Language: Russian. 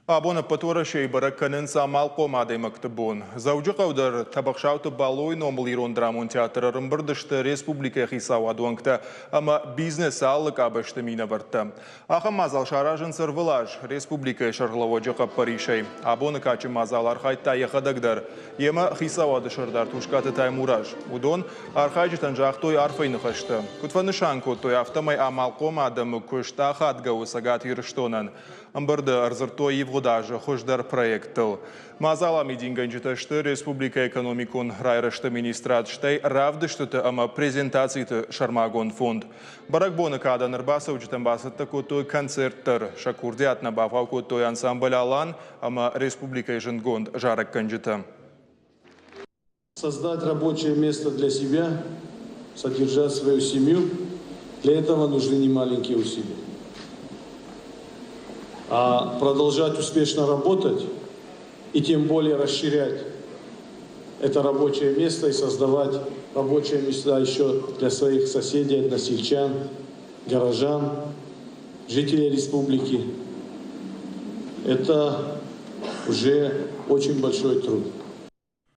Абона патура баракканын самал комады мактыбун. Заужы қаудар табақшауты балой номыл ирон драмон театрырын бірдішті республика хисау адуанкта, ама бизнес аллық абышты мина варты. Аха мазал шаражын сырвылаж, республика шарғылауы жықап паришай. Абоны качы мазал архайтта яқадагдар. Ема хисау адышырдар тушкаты таймураж. Удон архайжытан жақтой арфайны қашты. Күтфаныш той автомай амал комады мүкішта хатгау сагат ирыштонан. Амбарды арзыртой евгудажы хождар проекттыл. Мазала мидинганжыташты республика экономикун райрышты министратштай равдыштыты ама презентацийты шармагон фонд. Баракбоны кадан ырбаса учитан басытты көтой концерттыр. Шакурди атнабафау көтой ансамбль алан, ама республика жынгонд жарак канжыты. Создать рабочее место для себя, содержать свою семью, для этого нужны немаленькие усилия. А продолжать успешно работать и тем более расширять это рабочее место и создавать рабочие места еще для своих соседей, односельчан, горожан, жителей республики. Это уже очень большой труд.